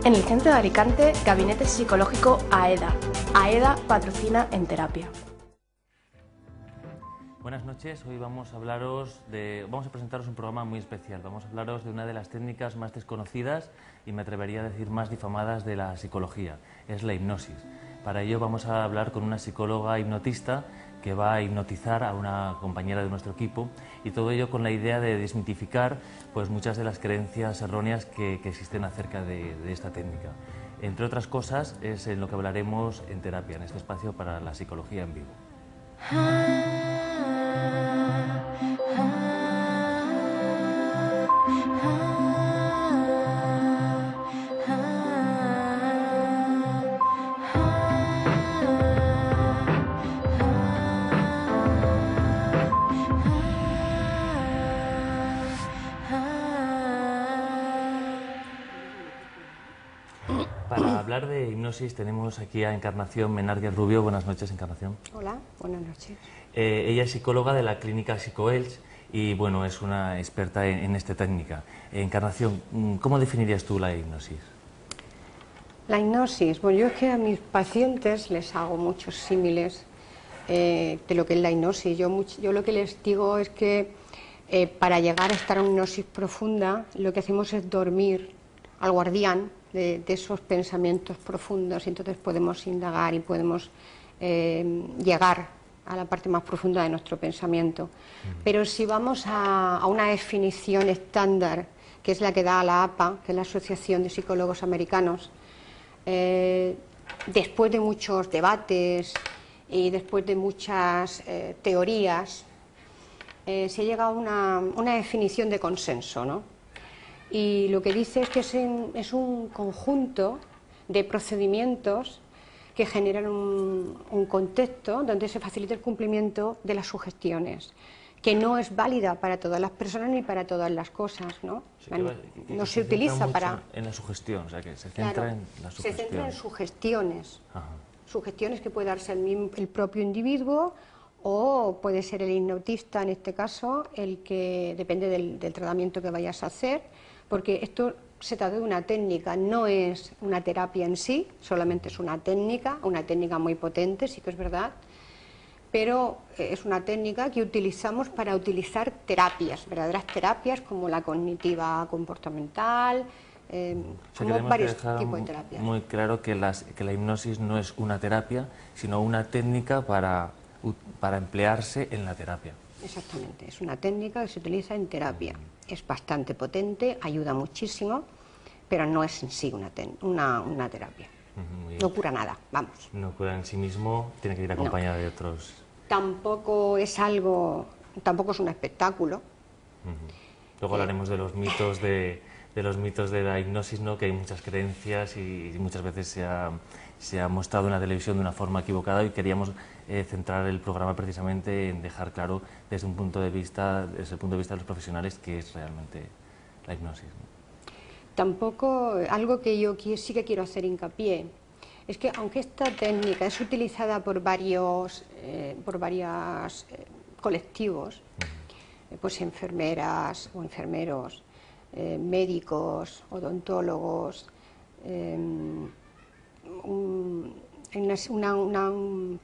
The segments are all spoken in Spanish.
En el centro de Alicante, Gabinete Psicológico AEDA. AEDA patrocina En Terapia. Buenas noches, hoy vamos a presentaros un programa muy especial. Vamos a hablaros de una de las técnicas más desconocidas y me atrevería a decir más difamadas de la psicología, es la hipnosis. Para ello vamos a hablar con una psicóloga hipnotista que va a hipnotizar a una compañera de nuestro equipo y todo ello con la idea de desmitificar pues, muchas de las creencias erróneas que existen acerca de esta técnica. Entre otras cosas es en lo que hablaremos en terapia, en este espacio para la psicología en vivo. Para hablar de hipnosis tenemos aquí a Encarnación Menárguez Rubio. Buenas noches, Encarnación. Hola, buenas noches. Ella es psicóloga de la clínica Psicoelch y bueno, es una experta en esta técnica. Encarnación, ¿cómo definirías tú la hipnosis? La hipnosis, bueno, yo es que a mis pacientes les hago muchos símiles de lo que es la hipnosis. Yo lo que les digo es que para llegar a estar en una hipnosis profunda, lo que hacemos es dormir al guardián de esos pensamientos profundos y entonces podemos indagar y podemos llegar a la parte más profunda de nuestro pensamiento. Pero si vamos a una definición estándar, que es la que da la APA, que es la Asociación de Psicólogos Americanos, después de muchos debates y después de muchas teorías, se llega a una definición de consenso, ¿no? Y lo que dice es que es un conjunto de procedimientos que generan un contexto donde se facilita el cumplimiento de las sugestiones, que no es válida para todas las personas ni para todas las cosas, ¿no? No se utiliza para... En la sugestión, o sea, que se centra Claro, en la sugestión. se centra en sugestiones. Ajá. Sugestiones que puede darse el propio individuo o puede ser el hipnotista, en este caso, el que depende del tratamiento que vayas a hacer, porque esto se trata de una técnica, no es una terapia en sí, solamente es una técnica muy potente, sí que es verdad, pero es una técnica que utilizamos para utilizar terapias, verdaderas terapias como la cognitiva comportamental, como varios tipos de terapias. Muy claro que la hipnosis no es una terapia, sino una técnica para emplearse en la terapia. Exactamente, es una técnica que se utiliza en terapia. Es bastante potente, ayuda muchísimo, pero no es en sí una terapia. No cura nada, vamos. No cura en sí mismo, tiene que ir acompañada de otros... Tampoco es un espectáculo. Luego hablaremos de los mitos de la hipnosis, ¿no? Que hay muchas creencias y muchas veces se ha mostrado en la televisión de una forma equivocada y queríamos centrar el programa precisamente en dejar claro desde el punto de vista de los profesionales qué es realmente la hipnosis, ¿no? Tampoco, algo que yo sí que quiero hacer hincapié, es que aunque esta técnica es utilizada por varios colectivos, pues enfermeras o enfermeros, médicos, odontólogos,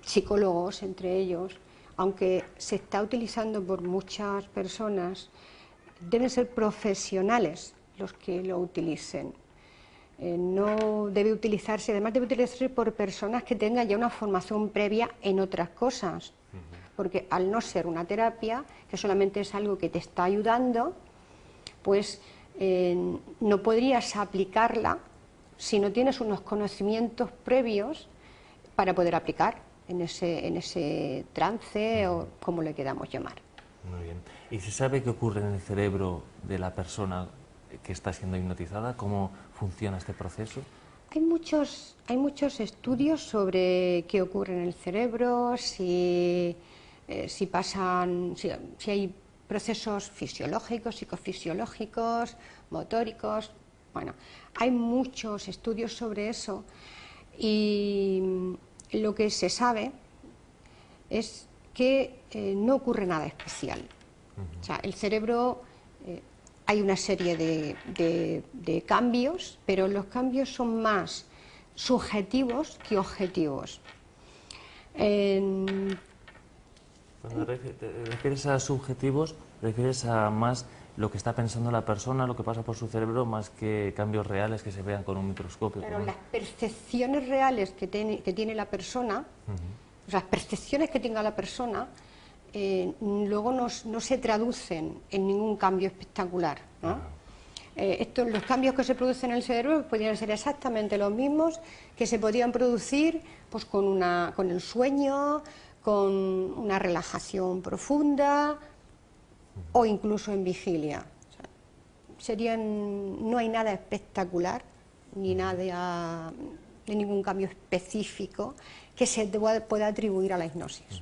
psicólogos entre ellos, aunque se está utilizando por muchas personas, deben ser profesionales los que lo utilicen. No debe utilizarse, además debe utilizarse por personas que tengan ya una formación previa en otras cosas, porque al no ser una terapia, que solamente es algo que te está ayudando, pues no podrías aplicarla si no tienes unos conocimientos previos para poder aplicar en ese trance o como le queramos llamar. Muy bien. ¿Y se sabe qué ocurre en el cerebro de la persona que está siendo hipnotizada? ¿Cómo funciona este proceso? Hay muchos estudios sobre qué ocurre en el cerebro, si hay procesos fisiológicos, psicofisiológicos, motóricos. Bueno, hay muchos estudios sobre eso y lo que se sabe es que no ocurre nada especial. O sea, el cerebro hay una serie de cambios, pero los cambios son más subjetivos que objetivos. Cuando te refieres a subjetivos, refieres a más lo que está pensando la persona, lo que pasa por su cerebro, más que cambios reales que se vean con un microscopio. Pero las percepciones reales que tiene la persona, o sea, las percepciones que tenga la persona, luego no se traducen en ningún cambio espectacular, ¿no? Los cambios que se producen en el cerebro podrían ser exactamente los mismos que se podían producir pues, con el sueño, con una relajación profunda o incluso en vigilia. O sea, no hay nada espectacular ni nada de ningún cambio específico que se pueda atribuir a la hipnosis.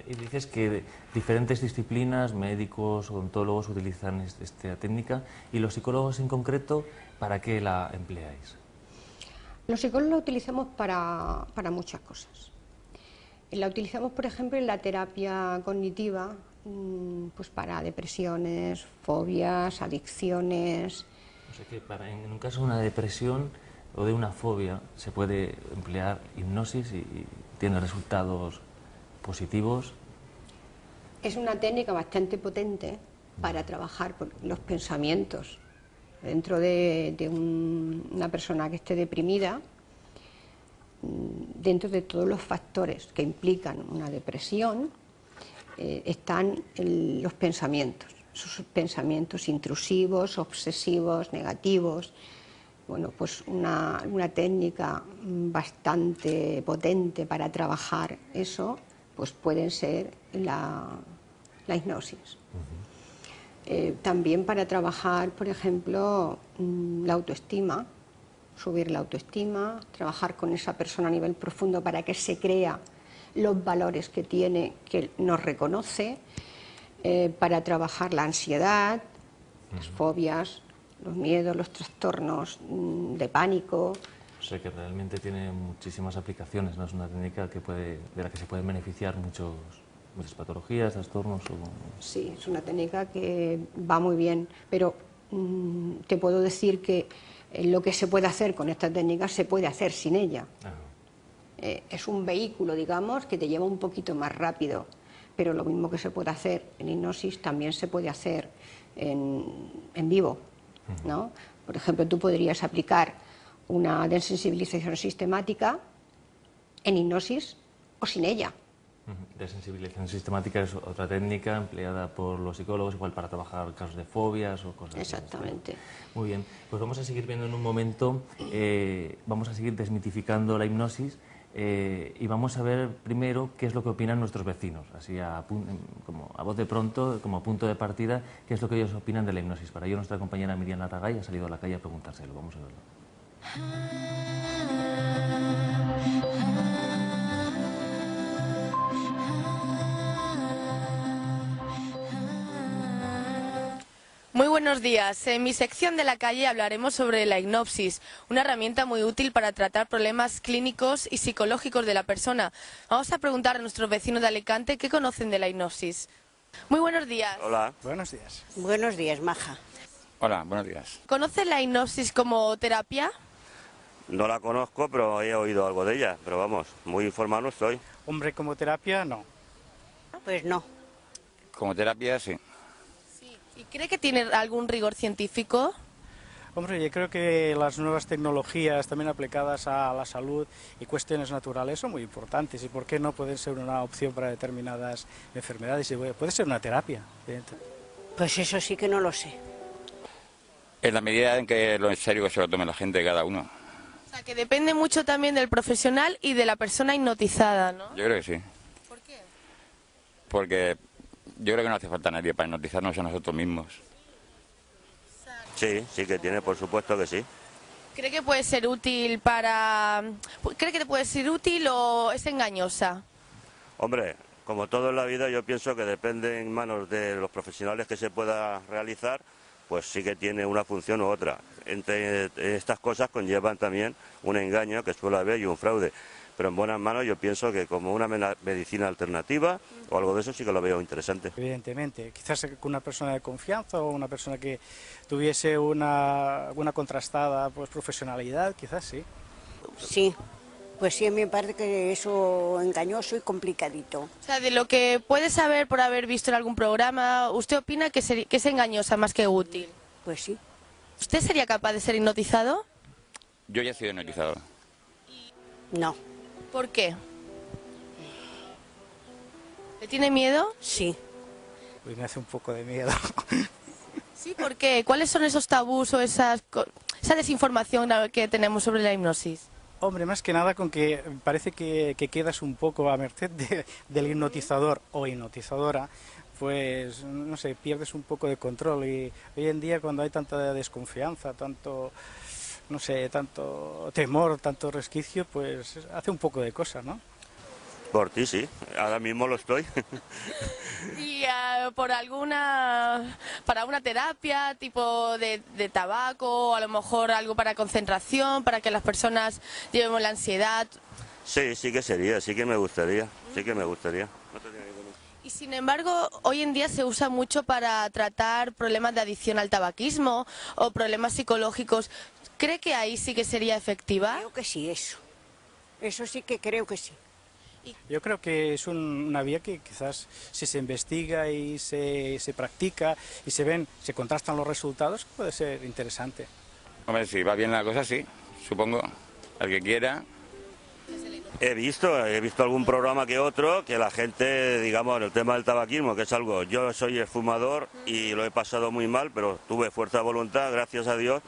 Y dices que diferentes disciplinas, médicos, odontólogos utilizan esta técnica, y los psicólogos en concreto, ¿para qué la empleáis? Los psicólogos la utilizamos para muchas cosas. La utilizamos, por ejemplo, en la terapia cognitiva, pues para depresiones, fobias, adicciones. O sea que en un caso de una depresión o de una fobia se puede emplear hipnosis y tiene resultados positivos. Es una técnica bastante potente para trabajar con los pensamientos. Dentro de una persona que esté deprimida, dentro de todos los factores que implican una depresión, están los pensamientos, esos pensamientos intrusivos, obsesivos, negativos. Bueno, pues una técnica bastante potente para trabajar eso, pues pueden ser la hipnosis. También para trabajar, por ejemplo, la autoestima, subir la autoestima, trabajar con esa persona a nivel profundo para que se crea los valores que tiene, que nos reconoce, para trabajar la ansiedad, las fobias, los miedos, los trastornos de pánico. O sea que realmente tiene muchísimas aplicaciones, ¿no? Es una técnica de la que se pueden beneficiar muchas patologías, trastornos. Sí, es una técnica que va muy bien, pero te puedo decir que lo que se puede hacer con esta técnica se puede hacer sin ella. Es un vehículo, digamos, que te lleva un poquito más rápido, pero lo mismo que se puede hacer en hipnosis también se puede hacer en vivo, ¿no? Por ejemplo, tú podrías aplicar una desensibilización sistemática en hipnosis o sin ella. Desensibilización sistemática es otra técnica empleada por los psicólogos, igual para trabajar casos de fobias o cosas así. Exactamente. Muy bien, pues vamos a seguir viendo en un momento, vamos a seguir desmitificando la hipnosis y vamos a ver primero qué es lo que opinan nuestros vecinos, así como a voz de pronto, como punto de partida, qué es lo que ellos opinan de la hipnosis. Para ello nuestra compañera Miriam Larragay ha salido a la calle a preguntárselo, vamos a verlo. Muy buenos días. En mi sección de la calle hablaremos sobre la hipnosis, una herramienta muy útil para tratar problemas clínicos y psicológicos de la persona. Vamos a preguntar a nuestros vecinos de Alicante qué conocen de la hipnosis. Muy buenos días. Hola. Buenos días. Buenos días, Maja. Hola, buenos días. ¿Conocen la hipnosis como terapia? No la conozco, pero he oído algo de ella. Pero vamos, muy informado no estoy. Hombre, como terapia, no. Pues no. Como terapia, sí. ¿Y cree que tiene algún rigor científico? Hombre, yo creo que las nuevas tecnologías también aplicadas a la salud y cuestiones naturales son muy importantes. ¿Y por qué no pueden ser una opción para determinadas enfermedades? Y puede ser una terapia. Pues eso sí que no lo sé. En la medida en que lo en serio que se lo tome la gente, cada uno. O sea, que depende mucho también del profesional y de la persona hipnotizada, ¿no? Yo creo que sí. ¿Por qué? Porque yo creo que no hace falta nadie para hipnotizarnos a nosotros mismos. Sí, sí que tiene, por supuesto que sí. ¿Cree que puede ser útil para... ¿Cree que puede ser útil o es engañosa? Hombre, como todo en la vida, yo pienso que depende en manos de los profesionales que se pueda realizar, pues sí que tiene una función u otra. Entre estas cosas conllevan también un engaño que suele haber y un fraude. pero en buenas manos yo pienso que como una medicina alternativa o algo de eso sí que lo veo interesante. Evidentemente, quizás con una persona de confianza o una persona que tuviese una contrastada pues, profesionalidad, quizás sí. Sí, pues sí, a mí me parece que eso engañoso y complicadito. O sea, de lo que puede saber por haber visto en algún programa, ¿usted opina que es engañosa más que útil? Pues sí. ¿Usted sería capaz de ser hipnotizado? Yo ya he sido hipnotizado. No, ¿Por qué? ¿Le tiene miedo? sí. Pues me hace un poco de miedo. Sí, ¿por qué? ¿Cuáles son esos tabús o esa desinformación que tenemos sobre la hipnosis? Hombre, más que nada con que parece que quedas un poco a merced del hipnotizador o hipnotizadora, pues no sé, pierdes un poco de control y hoy en día cuando hay tanta desconfianza, tanto, no sé, tanto temor, tanto resquicio, pues hace un poco de cosa, ¿no? Por ti sí, ahora mismo lo estoy. Y para una terapia tipo de tabaco, o a lo mejor algo para concentración, para que las personas llevemos la ansiedad. Sí, sí que sería, sí que me gustaría, sí que me gustaría. Y sin embargo, hoy en día se usa mucho para tratar problemas de adicción al tabaquismo o problemas psicológicos. ¿Cree que ahí sí que sería efectiva? Creo que sí, eso. Eso sí que creo que sí. Yo creo que es una vía que quizás si se investiga y se practica y se contrastan los resultados, puede ser interesante. Hombre, si va bien la cosa, sí, supongo. Al que quiera. He visto algún programa que otro que la gente, digamos, en el tema del tabaquismo, que es algo, yo soy el fumador y lo he pasado muy mal, pero tuve fuerza de voluntad, gracias a Dios,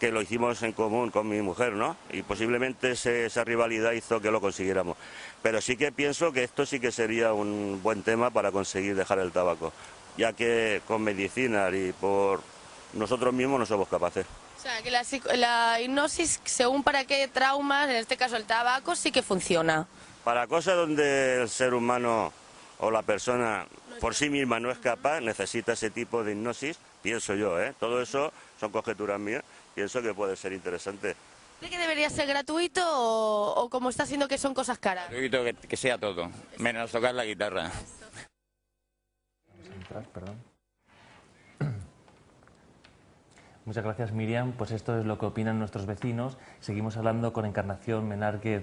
que lo hicimos en común con mi mujer, ¿no? Y posiblemente esa rivalidad hizo que lo consiguiéramos. Pero sí que pienso que esto sí que sería un buen tema para conseguir dejar el tabaco, ya que con medicinas y por nosotros mismos no somos capaces. O sea, que la hipnosis, según para qué traumas, en este caso el tabaco, sí que funciona. Para cosas donde el ser humano o la persona por sí misma no es capaz, necesita ese tipo de hipnosis, pienso yo, ¿eh? Todo eso son conjeturas mías, pienso que puede ser interesante. ¿Cree que debería ser gratuito o como está siendo que son cosas caras? Gratuito que sea todo, menos tocar la guitarra. Perdón. Muchas gracias, Miriam. Pues esto es lo que opinan nuestros vecinos. Seguimos hablando con Encarnación Menárquez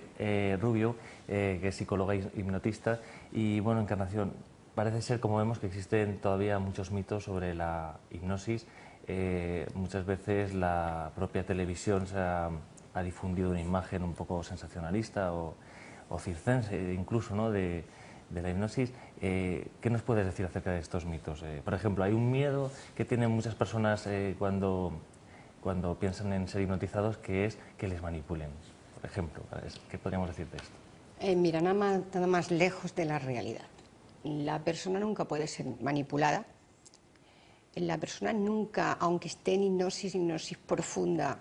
Rubio, que es psicóloga y hipnotista. Y bueno, Encarnación, parece ser, como vemos, que existen todavía muchos mitos sobre la hipnosis. Muchas veces la propia televisión ha difundido una imagen un poco sensacionalista o circense, incluso, ¿no?, de la hipnosis. ¿Qué nos puedes decir acerca de estos mitos? Por ejemplo, hay un miedo que tienen muchas personas cuando piensan en ser hipnotizados, que es que les manipulen. Por ejemplo, ¿qué podríamos decir de esto? Mira, nada más lejos de la realidad. La persona nunca puede ser manipulada. La persona nunca, aunque esté en hipnosis profunda,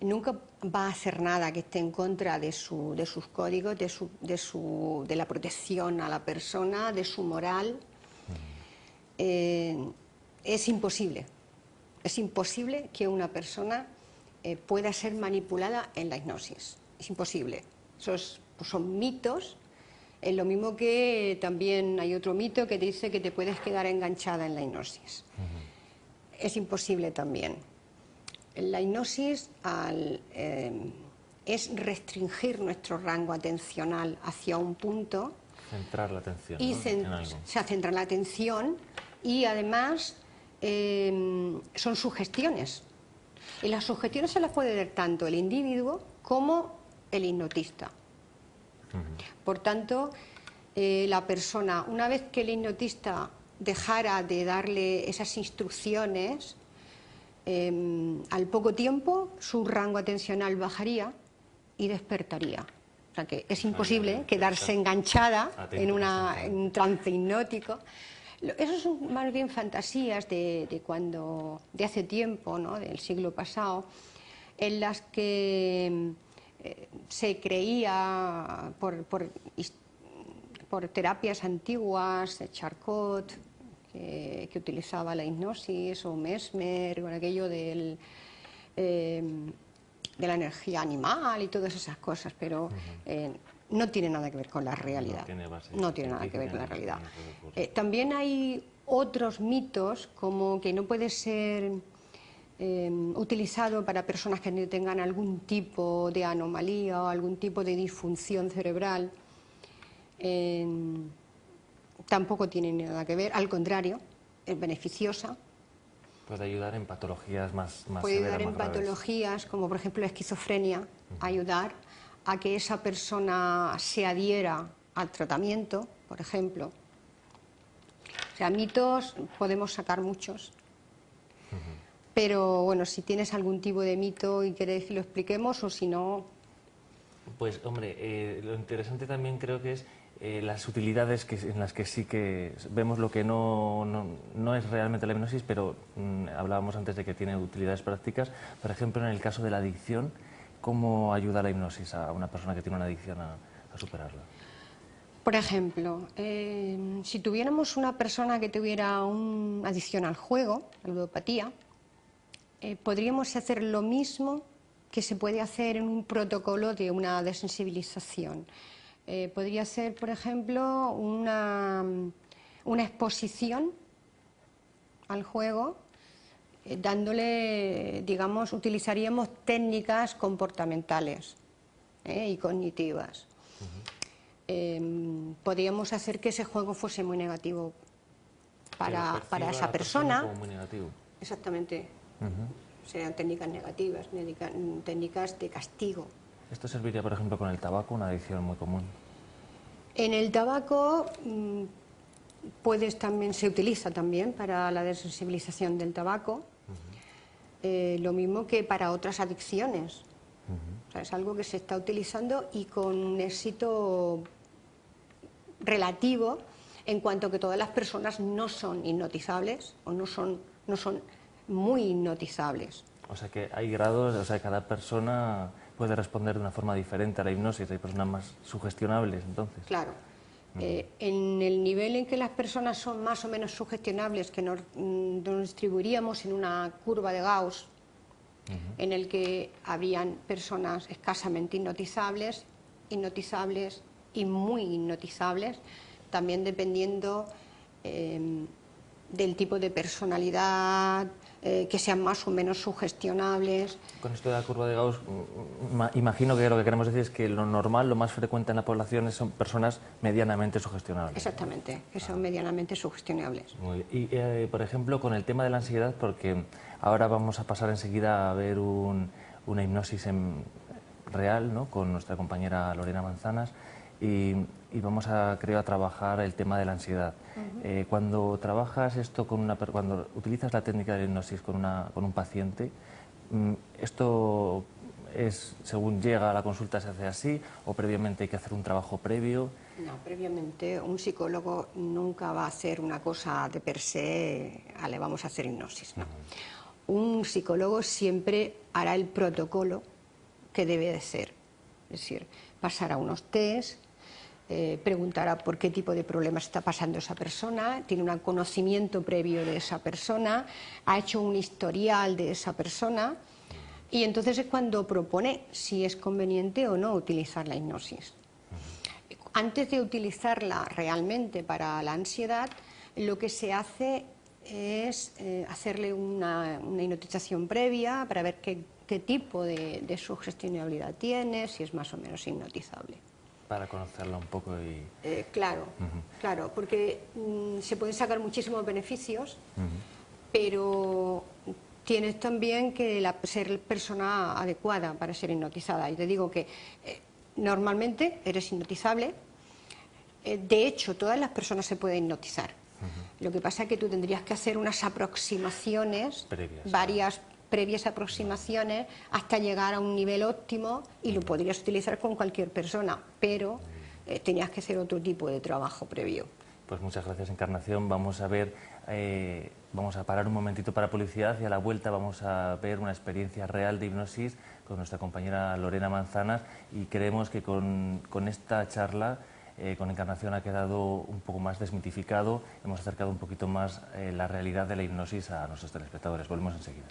nunca va a hacer nada que esté en contra de sus códigos, de la protección a la persona, de su moral. Es imposible que una persona pueda ser manipulada en la hipnosis. Es imposible. Son mitos. Es lo mismo que también hay otro mito que dice que te puedes quedar enganchada en la hipnosis. Es imposible también. La hipnosis es restringir nuestro rango atencional hacia un punto. Centrar la atención, Y ¿no?, en algo. centrar la atención y además son sugestiones. Y las sugestiones se las puede dar tanto el individuo como el hipnotista. Por tanto, la persona, una vez que el hipnotista dejara de darle esas instrucciones, al poco tiempo su rango atencional bajaría y despertaría. O sea que es imposible quedarse enganchada en un trance hipnótico. Eso son más bien fantasías de hace tiempo, ¿no?, del siglo pasado, en las que se creía por terapias antiguas, Charcot, que utilizaba la hipnosis, o Mesmer, con aquello de la energía animal y todas esas cosas, pero no tiene nada que ver con la realidad. No tiene nada que ver con la realidad. También hay otros mitos, como que no puede ser utilizado para personas que tengan algún tipo de anomalía o algún tipo de disfunción cerebral. Tampoco tiene nada que ver, al contrario, es beneficiosa. Puede ayudar en patologías más Puede severas, ayudar en más graves. patologías como por ejemplo la esquizofrenia, ayudar a que esa persona se adhiera al tratamiento, por ejemplo. O sea, mitos podemos sacar muchos. Pero bueno, si tienes algún tipo de mito y quieres que lo expliquemos, o si no... Pues hombre, lo interesante también creo que es las utilidades en las que sí que vemos lo que no es realmente la hipnosis, pero hablábamos antes de que tiene utilidades prácticas. Por ejemplo, en el caso de la adicción, ¿cómo ayuda la hipnosis a una persona que tiene una adicción a superarla? Por ejemplo, si tuviéramos una persona que tuviera una adicción al juego, la ludopatía, podríamos hacer lo mismo que se puede hacer en un protocolo de una desensibilización. Podría ser, por ejemplo, una exposición al juego, dándole, digamos, utilizaríamos técnicas comportamentales y cognitivas. Podríamos hacer que ese juego fuese muy negativo para esa persona. Como muy negativo. Exactamente. Serían técnicas negativas, técnicas de castigo. ¿Esto serviría, por ejemplo, con el tabaco, una adicción muy común? En el tabaco se utiliza también para la desensibilización del tabaco, lo mismo que para otras adicciones. O sea, es algo que se está utilizando y con un éxito relativo, en cuanto que todas las personas no son hipnotizables o no son muy hipnotizables. O sea que hay grados, o sea, cada persona puede responder de una forma diferente a la hipnosis. Hay personas más sugestionables, entonces. Claro. En el nivel en que las personas son más o menos sugestionables, que nos distribuiríamos en una curva de Gauss, en el que habrían personas escasamente hipnotizables y muy hipnotizables, también dependiendo del tipo de personalidad, que sean más o menos sugestionables. Con esto de la curva de Gauss, imagino que lo que queremos decir es que lo normal, lo más frecuente en la población son personas medianamente sugestionables. Exactamente, que son medianamente sugestionables. Muy bien. Y, por ejemplo, con el tema de la ansiedad, porque ahora vamos a pasar enseguida a ver una hipnosis real, ¿no?, con nuestra compañera Lorena Manzanas, y vamos a, creo, a trabajar el tema de la ansiedad. Cuando trabajas esto cuando utilizas la técnica de hipnosis con un paciente, ¿esto es según llega a la consulta se hace así o previamente hay que hacer un trabajo previo? No, previamente un psicólogo nunca va a hacer una cosa de per se, le vamos a hacer hipnosis, no. Un psicólogo siempre hará el protocolo que debe de ser, es decir, pasará unos test, preguntará por qué tipo de problemas está pasando esa persona, tiene un conocimiento previo de esa persona, ha hecho un historial de esa persona y entonces es cuando propone si es conveniente o no utilizar la hipnosis. Antes de utilizarla realmente para la ansiedad, lo que se hace es hacerle una hipnotización previa para ver qué tipo de sugestionabilidad tiene, si es más o menos hipnotizable. Para conocerla un poco y... Claro, claro, porque se pueden sacar muchísimos beneficios, pero tienes también que ser persona adecuada para ser hipnotizada. Y te digo que normalmente eres hipnotizable, de hecho todas las personas se pueden hipnotizar. Lo que pasa es que tú tendrías que hacer unas aproximaciones, varias previas aproximaciones, hasta llegar a un nivel óptimo y lo podrías utilizar con cualquier persona, pero tenías que hacer otro tipo de trabajo previo. Pues muchas gracias, Encarnación. Vamos a ver, vamos a parar un momentito para publicidad y a la vuelta vamos a ver una experiencia real de hipnosis con nuestra compañera Lorena Manzanas y creemos que con esta charla con Encarnación ha quedado un poco más desmitificado, hemos acercado un poquito más la realidad de la hipnosis a nuestros telespectadores. Volvemos enseguida.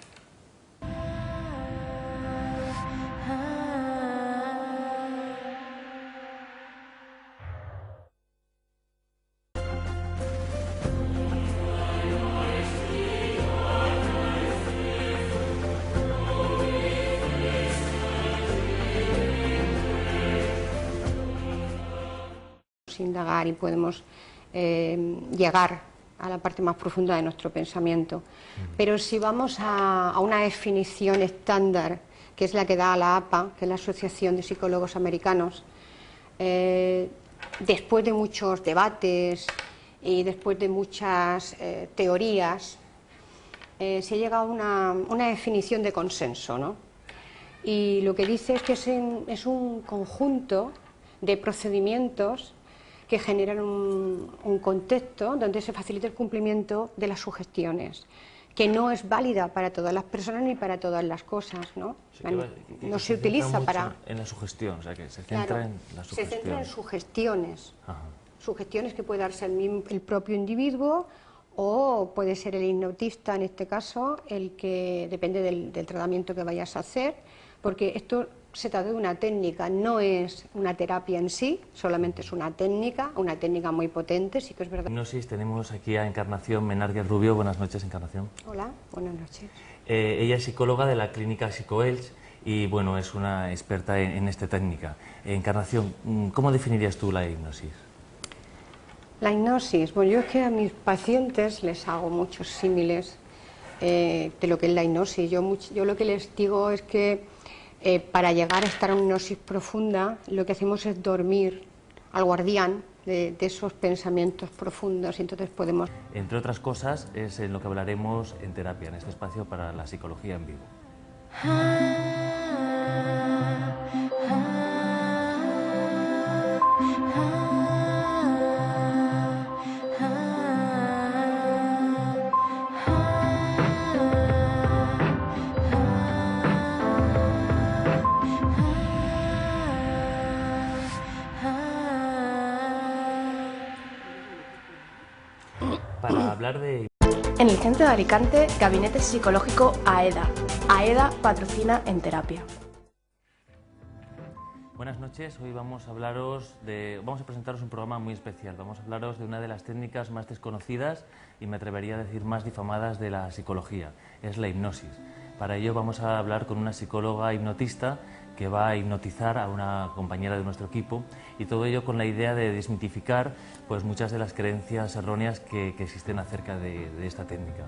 indagar y podemos llegar a la parte más profunda de nuestro pensamiento. Pero si vamos a una definición estándar, que es la que da la APA, que es la Asociación de Psicólogos Americanos, después de muchos debates y después de muchas teorías, se llega a una definición de consenso, ¿no? Y lo que dice es que es un conjunto de procedimientos que generan un contexto donde se facilita el cumplimiento de las sugestiones, que no es válida para todas las personas ni para todas las cosas, ¿no? Sí, No se utiliza para... En la sugestión, o sea, que se centra Claro, en la sugestión. se centra en sugestiones. Ajá. Sugestiones que puede darse el propio individuo o puede ser el hipnotista, en este caso, el que depende del tratamiento que vayas a hacer, porque esto se trata de una técnica, no es una terapia en sí, solamente es una técnica muy potente, sí que es verdad. Hipnosis, tenemos aquí a Encarnación Menárguez Rubio. Buenas noches, Encarnación. Hola, buenas noches. Ella es psicóloga de la clínica Psicoelch y bueno, es una experta en esta técnica. Encarnación, ¿cómo definirías tú la hipnosis? La hipnosis, bueno, yo es que a mis pacientes les hago muchos símiles de lo que es la hipnosis. Yo lo que les digo es que para llegar a estar en una hipnosis profunda, lo que hacemos es dormir al guardián de esos pensamientos profundos y entonces podemos... Entre otras cosas, es en lo que hablaremos en terapia, en este espacio para la psicología en vivo. Para hablar de... En el centro de Alicante, Gabinete Psicológico AEDA. AEDA patrocina En Terapia. Buenas noches, hoy vamos a presentaros un programa muy especial. Vamos a hablaros de una de las técnicas más desconocidas y me atrevería a decir más difamadas de la psicología, es la hipnosis. Para ello vamos a hablar con una psicóloga hipnotista que va a hipnotizar a una compañera de nuestro equipo y todo ello con la idea de desmitificar pues muchas de las creencias erróneas que existen acerca de esta técnica.